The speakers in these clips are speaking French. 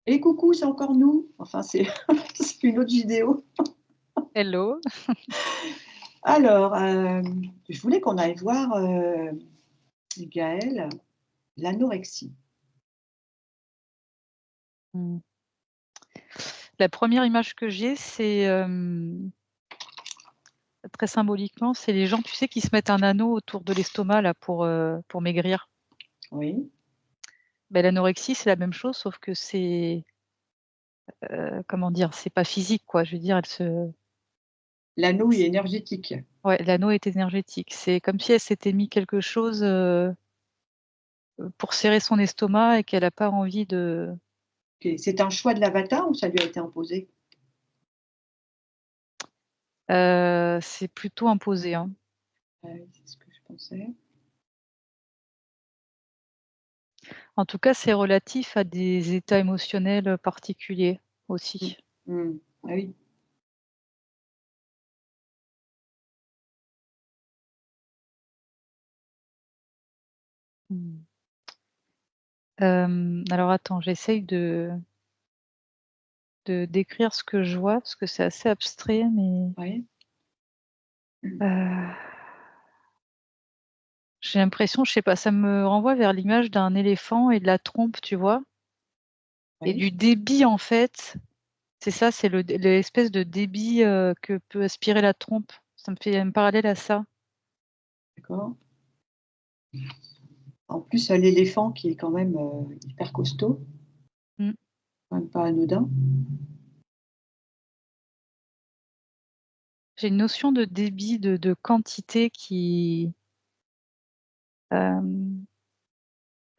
Et coucou, c'est encore nous. Enfin, c'est c'est une autre vidéo. Hello. Alors, je voulais qu'on aille voir, Gaëlle, l'anorexie. Mmh. La première image que j'ai, c'est, très symboliquement, c'est les gens, tu sais, qui se mettent un anneau autour de l'estomac là pour maigrir. Oui. Beh, l'anorexie, c'est la même chose, sauf que c'est, comment dire? C'est pas physique quoi, je veux dire, elle se L'anneau est c énergétique. ouais, l'anneau est énergétique. C'est comme si elle s'était mis quelque chose, pour serrer son estomac et qu'elle a pas envie de OK. C'est un choix de l'avatar ou ça lui a été imposé? c'est plutôt imposé, hein. C'est ce que je pensais. En tout cas, c'est relatif à des états émotionnels, particuliers Mmh. aussi. Mmh. Ah oui. Mmh. Alors attends, j'essaye de décrire ce que je vois, parce que c'est assez abstrait, mais Ouais. heu, j'ai l'impression, je sais pas, ça me renvoie vers l'image d'un éléphant et de la trompe, tu vois? Et Oui. du débit, en fait, c'est ça, c'est l'espèce de débit, que peut aspirer la trompe. Ça me fait un parallèle à ça. D'accord. En plus, l'éléphant qui est quand même, hyper costaud, Mmh. quand même pas anodin. J'ai une notion de débit, de quantité qui, hem,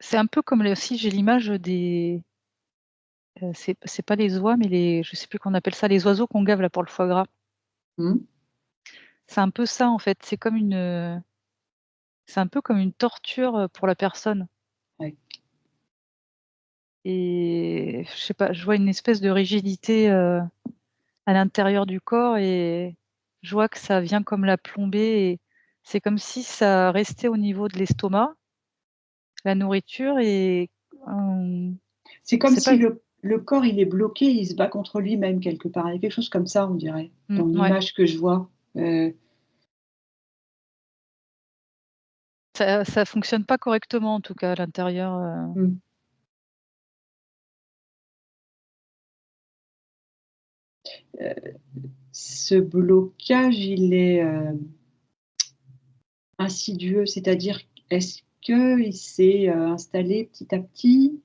c'est un peu comme le si j'ai l'image des c'est pas les oies, mais les je sais plus comment on appelle ça, les oiseaux qu'on gave là pour le foie gras. Mmh. C'est un peu ça en fait, c'est un peu comme une torture, pour la personne Ouais. et je sais pas, je vois une espèce de rigidité, à l'intérieur du corps et je vois que ça vient comme la plomber et c'est comme si ça restait au niveau de l'estomac, la nourriture et hem, C'est comme c'est si pas le corps, il est bloqué, il se bat contre lui-même quelque part. Il y a quelque chose comme ça, on dirait, dans ouais, l'image que je vois. ça fonctionne pas correctement en tout cas à l'intérieur, Mmh, heu, ce blocage, il est, insidieux, c'est-à-dire, est-ce qu'il s'est, installé petit à petit?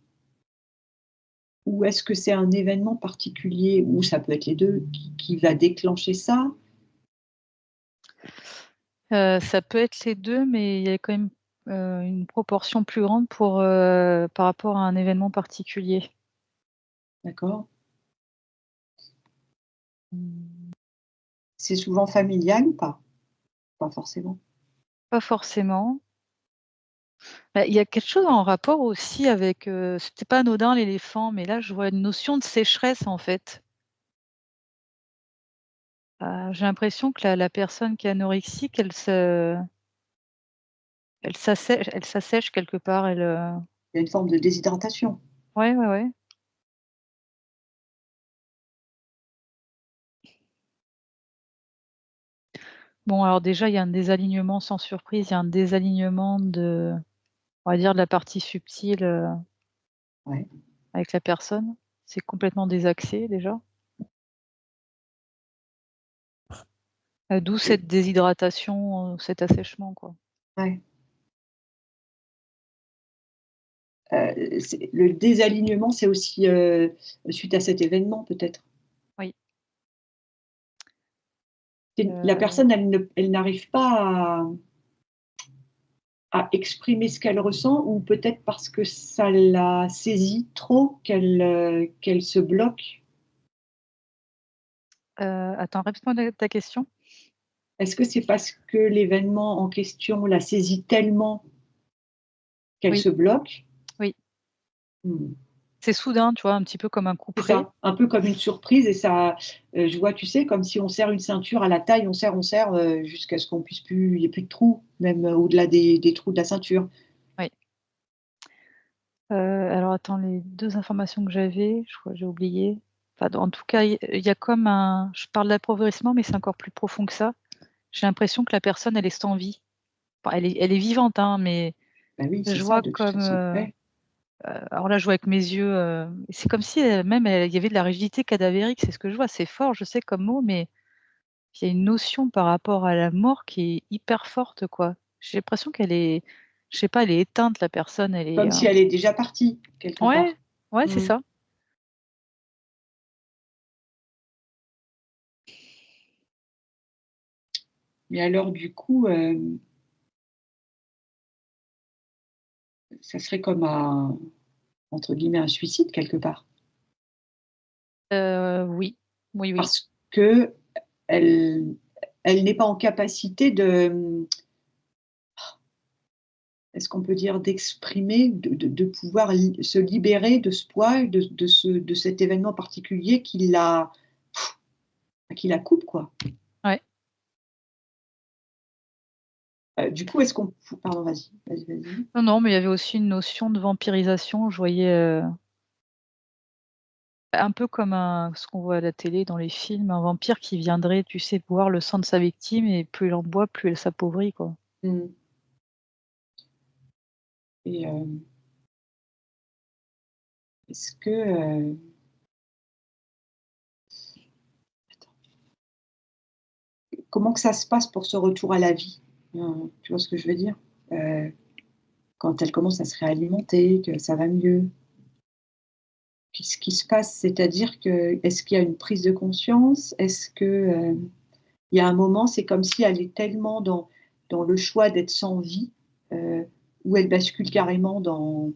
Ou est-ce que c'est un événement particulier, ou ça peut être les 2 qui va déclencher ça? Ça peut être les 2, mais il y a quand même, une proportion plus grande pour, par rapport à un événement particulier. D'accord? Mmh. C'est souvent familial ou pas? Pas forcément. Pas forcément. Bah, il y a quelque chose en rapport aussi avec, c'était pas anodin l'éléphant, mais là je vois une notion de sécheresse en fait. J'ai l'impression que la personne qui est anorexique, elle s'assèche quelque part, Il y a une forme de déshydratation. ouais, ouais, ouais. Bon alors déjà il y a un désalignement sans surprise, il y a un désalignement on va dire de la partie subtile, Ouais. avec la personne. C'est complètement désaxé déjà. D'où Et cette déshydratation, cet assèchement, quoi. ouais, c'est le désalignement, c'est aussi, suite à cet événement peut-être? Oui, C'est la heu, personne, elle n'arrive pas à exprimer ce qu'elle ressent, ou peut-être parce que ça la saisit trop qu'elle se bloque? attends, répète-moi ta question? Est-ce que c'est parce que l'événement en question la saisit tellement qu'elle Oui, se bloque? oui. Mmh. C'est soudain, tu vois? Un petit peu comme un C'est couperet. ça, un peu comme une surprise, et ça, je vois, tu sais, comme si on serre une ceinture à la taille, on serre, jusqu'à ce qu'on puisse plus, il y ait plus de trous, même, au-delà des trous de la ceinture. Oui. Alors attends, les 2 informations que j'avais, je crois que j'ai oublié. Enfin, en tout cas, il y a comme un je parle d'appauvrissement, mais c'est encore plus profond que ça. J'ai l'impression que la personne, elle est sans vie. Enfin, elle est vivante, hein, mais Bah oui, c'est je ça, vois de toute comme, façon. Ouais. alors là, je vois avec mes yeux, c'est comme si, il y avait de la rigidité cadavérique, c'est ce que je vois. C'est fort, je sais, comme mot, mais il y a une notion par rapport à la mort qui est hyper forte, quoi. J'ai l'impression qu'elle est je sais pas, elle est éteinte, la personne, elle est, Comme si elle est déjà partie, quelque ouais, part. ouais, c'est Mmh. ça. Mais alors du coup, ça serait comme un entre guillemets «un suicide» quelque part. Oui. Oui, oui. Parce qu'elle elle n'est pas en capacité de, est-ce qu'on peut dire d'exprimer, de pouvoir se libérer de ce poids, de cet événement particulier qui la coupe, quoi. Ouais. Du coup, est-ce qu'on pardon, vas-y, vas-y, vas-y. Non, non, mais il y avait aussi une notion de vampirisation. Je voyais, un peu comme ce qu'on voit à la télé, dans les films, un vampire qui viendrait, tu sais, boire le sang de sa victime et plus il en boit, plus elle s'appauvrit, quoi. Mmh. Et est-ce que, comment que ça se passe pour ce retour à la vie? Tu vois ce que je veux dire? Heu, Quand elle commence à se réalimenter, que ça va mieux, qu'est-ce qui se passe? C'est-à-dire que est-ce qu'il y a une prise de conscience? Est-ce que, il y a un moment, c'est comme si elle est tellement dans le choix d'être sans vie, où elle bascule carrément dans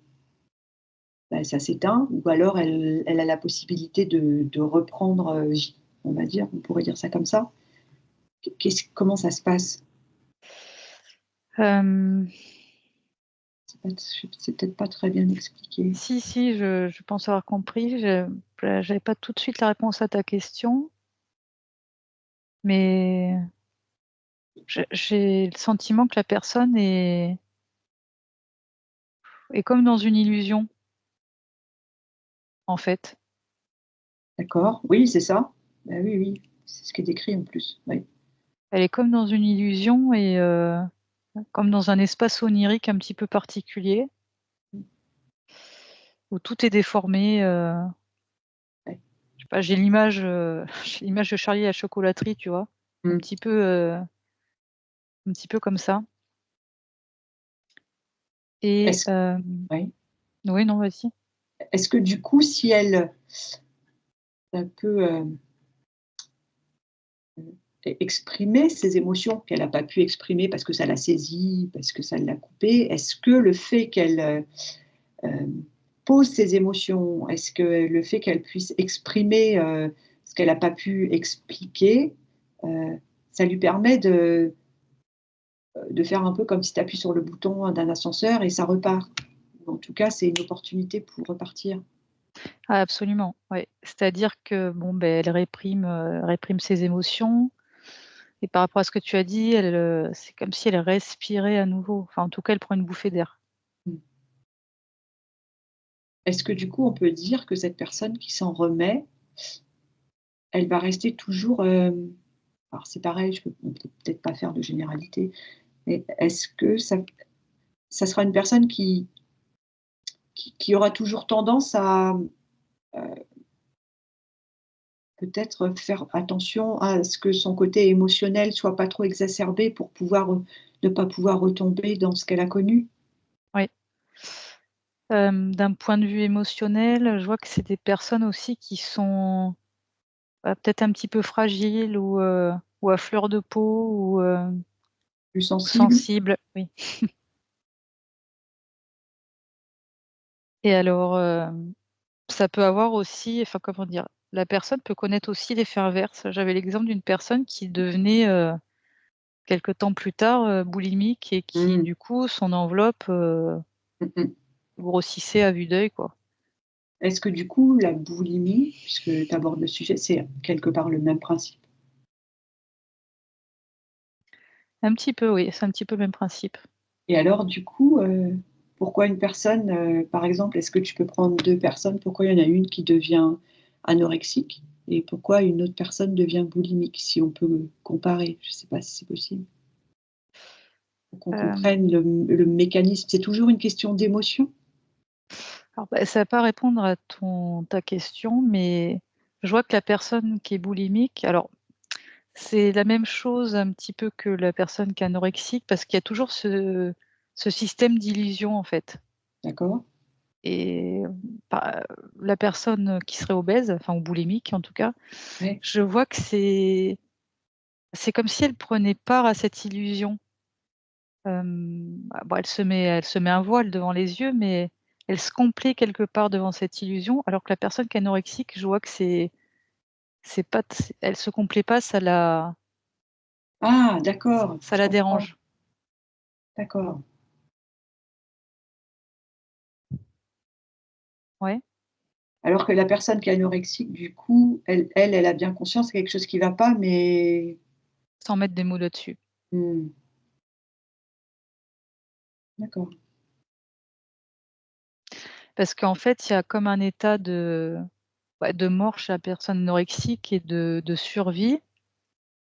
bah, ça s'éteint ou alors elle a la possibilité de reprendre, vie, on va dire, on pourrait dire ça comme ça? Comment ça se passe? Hem, C'est peut-être pas très bien expliqué. Si, si, je pense avoir compris. J'avais pas tout de suite la réponse à ta question, mais j'ai le sentiment que la personne est comme dans une illusion, en fait. D'accord, oui, c'est ça. Bah, oui, oui, c'est ce qui est décrit en plus, oui. Elle est comme dans une illusion et comme dans un espace onirique un petit peu particulier, Mmh, où tout est déformé, ouais. je sais pas, j'ai l'image, j'ai l'image de Charlie et la chocolaterie, tu vois? Un Mmh. petit peu, un petit peu comme ça et Est-ce Oui. oui, non, vas-y. Est-ce que du coup, si elle, peut, exprimer ses émotions qu'elle a pas pu exprimer parce que ça l'a saisie, parce que ça l'a coupée, est-ce que le fait qu'elle, pose ses émotions, est-ce que le fait qu'elle puisse exprimer, ce qu'elle a pas pu expliquer, heu, ça lui permet de faire un peu comme si tu appuies sur le bouton d'un ascenseur et ça repart? Ou en tout cas, c'est une opportunité pour repartir. Ah absolument, ouais. C'est-à-dire que bon, beh, elle réprime ses émotions et par rapport à ce que tu as dit, c'est comme si elle respirait à nouveau. Enfin, en tout cas, elle prend une bouffée d'air. Mmh. Est-ce que du coup, on peut dire que cette personne qui s'en remet, elle va rester toujours, alors c'est pareil, on peut peut-être pas faire de généralité, mais est-ce que ça sera une personne qui aura toujours tendance à, peut-être faire attention à ce que son côté émotionnel soit pas trop exacerbé pour pouvoir, ne pas pouvoir retomber dans ce qu'elle a connu? Oui. D'un point de vue émotionnel, je vois que c'est des personnes aussi qui sont, peut-être un petit peu fragiles ou à fleur de peau Plus ou sensible? sensibles, oui. Et alors, ça peut avoir aussi enfin, comment dire? La personne peut connaître aussi l'effet inverse. J'avais l'exemple d'une personne qui devenait, quelque temps plus tard, boulimique et qui, Mmh. du coup, son enveloppe, Mmh mh. grossissait à vue d'œil, quoi. Est-ce que du coup, la boulimie, puisque tu abordes le sujet, c'est quelque part le même principe? Un petit peu, oui, c'est un petit peu le même principe. Et alors du coup, pourquoi une personne, par exemple, est-ce que tu peux prendre 2 personnes, pourquoi il y en a une qui devient anorexique et pourquoi une autre personne devient boulimique? Si on peut comparer, je ne sais pas si c'est possible? Pour qu'on comprenne Hem, le mécanisme. C'est toujours une question d'émotion? alors, bah, ça va pas répondre à ta question, mais je vois que la personne qui est boulimique alors, c'est la même chose un petit peu que la personne qui est anorexique parce qu'il y a toujours ce système d'illusion, en fait D'accord? et bah, la personne qui serait obèse, enfin ou boulimique en tout cas, Ouais. je vois que c'est comme si elle prenait part à cette illusion. Bah, bon, elle se met un voile devant les yeux, mais elle se complaît quelque part devant cette illusion, alors que la personne qui est anorexique, je vois que c'est pas t elle se complaît pas, Ah d'accord, ça je la comprends. dérange. D'accord. Ouais, Alors que la personne qui est anorexique, du coup, elle a bien conscience qu'il y a quelque chose qui va pas, mais sans mettre des mots là-dessus. mmh, d'accord. Parce qu'en fait, il y a comme un état de mort chez la personne anorexique et de survie,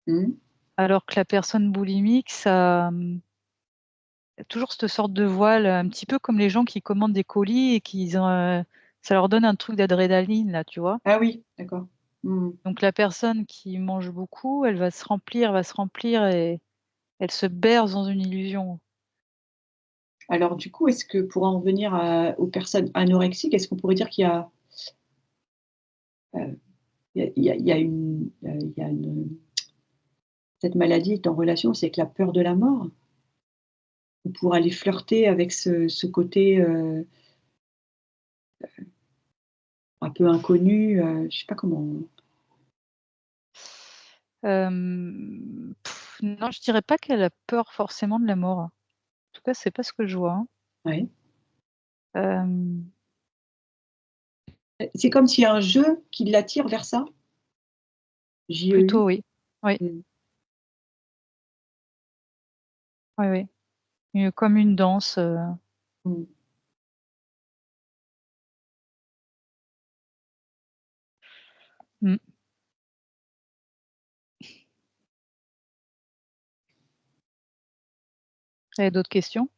Mmh. alors que la personne boulimique, il y a toujours cette sorte de voile, un petit peu comme les gens qui commandent des colis et ça leur donne un truc d'adrénaline là, tu vois? Ah oui, d'accord. Mmh. Donc la personne qui mange beaucoup, elle va se remplir et elle se berce dans une illusion. Alors du coup, est-ce que pour en revenir aux personnes anorexiques, est-ce qu'on pourrait dire qu'il y a, heu, il y a une cette maladie est en relation aussi avec la peur de la mort? Ou pour aller flirter avec ce côté, un peu inconnu, je sais pas comment Non, je dirais pas qu'elle a peur forcément de la mort. En tout cas, c'est pas ce que je vois, hein. ouais. Hem, C'est comme s'il y a un jeu qui l'attire vers ça? JEU? Plutôt oui. Oui, Mmh. oui, oui. Comme une danse, Mmh. mmh. Tu d'autres questions?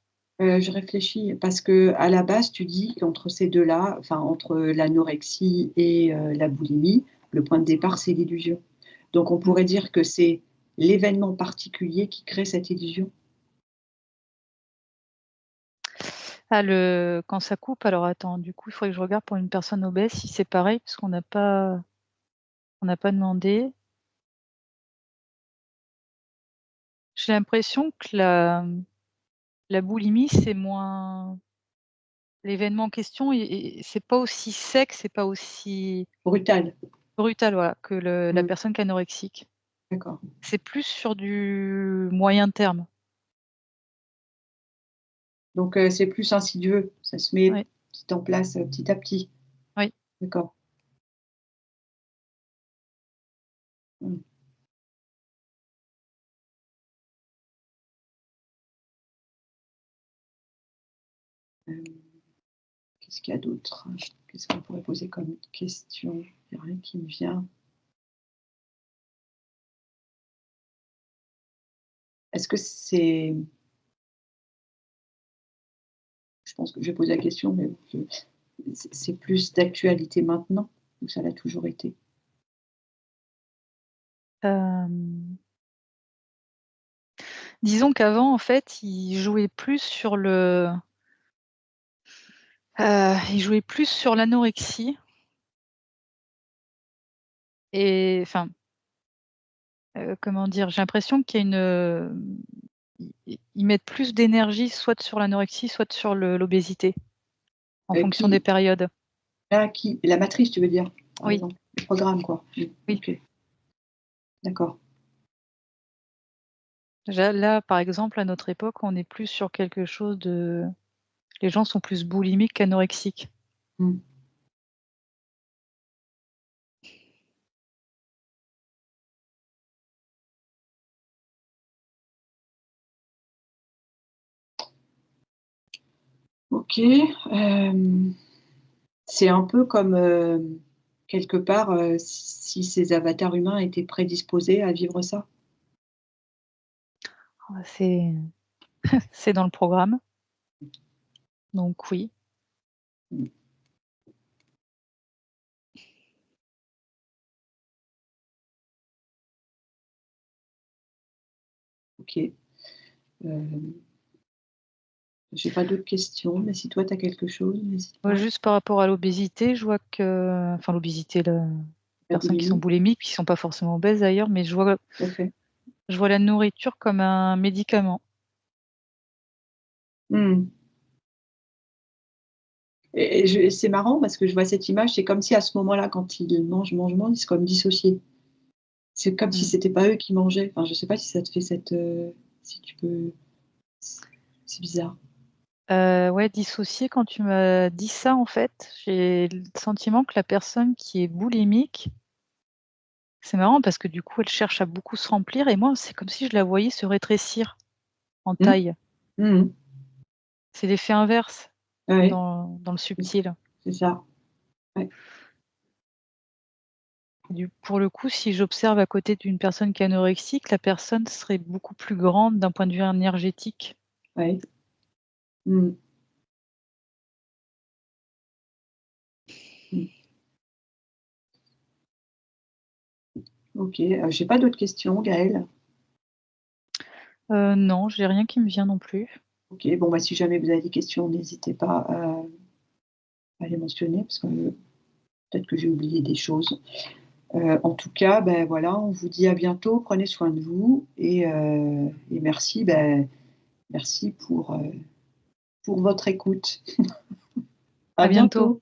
Je réfléchis parce qu'à la base, tu dis qu'entre ces 2-là, enfin entre l'anorexie et la boulimie, le point de départ, c'est l'illusion. Donc on Mmh. pourrait dire que c'est l'événement particulier qui crée cette illusion? Ah quand ça coupe, alors attends, du coup, il faudrait que je regarde pour une personne obèse si c'est pareil, parce qu'on n'a pas demandé. J'ai l'impression que la boulimie, c'est moins l'événement en question c'est pas aussi sec, c'est pas aussi Brutal. brutal, voilà, que la Mmh. personne qui est anorexique. D'accord. C'est plus sur du moyen terme. Donc c'est plus insidieux, ça se met Oui, petit en place, petit à petit. oui. D'accord. Mmh. Qu'est-ce qu'il y a d'autre? Qu'est-ce qu'on pourrait poser comme question? Il y a rien qui me vient. Est-ce que c'est je pense que je vais poser la question, mais je c'est plus d'actualité maintenant ou ça l'a toujours été? Hem, Disons qu'avant, en fait, il jouait plus sur l'anorexie et enfin, comment dire? J'ai l'impression qu'il y a ils mettent plus d'énergie soit sur l'anorexie, soit sur l'obésité, en fonction des Qui périodes. qui la matrice tu veux dire, par Oui, exemple? Le programme quoi? oui. OK, d'accord. Déjà là, par exemple, à notre époque, on est plus sur quelque chose de les gens sont plus boulimiques qu'anorexiques. Mmh. Ok. C'est un peu comme, quelque part, si ces avatars humains étaient prédisposés à vivre ça? C'est c'est dans le programme, donc oui. Mmh. OK. Hem, j'ai pas d'autres questions, mais si toi tu as quelque chose, n'hésite Moi, pas. juste par rapport à l'obésité, je vois que enfin l'obésité, les La personnes qui sont boulimie, boulimiques, qui sont pas forcément obèses d'ailleurs, mais tout à fait. je vois la nourriture comme un médicament. Mmh. Et c'est marrant parce que je vois cette image, c'est comme si à ce moment-là, quand ils mangent, ils sont comme dissociés. C'est comme si Mmh. c'était pas eux qui mangeaient. Enfin, je sais pas si ça te fait cette, si tu peux, c'est bizarre. Ouais, dissocié, quand tu m'as dit ça, en fait, j'ai le sentiment que la personne qui est boulimique, c'est marrant parce que du coup, elle cherche à beaucoup se remplir et moi, c'est comme si je la voyais se rétrécir en Mmh. taille. Mmh mh. C'est l'effet inverse Ouais, dans le subtil. c'est ça. Ouais. Pour le coup, si j'observe à côté d'une personne qui est anorexique, la personne serait beaucoup plus grande d'un point de vue énergétique. Ouais. Mmh. Mmh. OK, j'ai pas d'autres questions, Gaëlle. Non, j'ai rien qui me vient non plus. OK, bon, bah, si jamais vous avez des questions, n'hésitez pas à les mentionner parce que peut-être que j'ai oublié des choses. En tout cas, ben, voilà, on vous dit à bientôt. Prenez soin de vous et merci, merci pour votre écoute. À À bientôt. bientôt.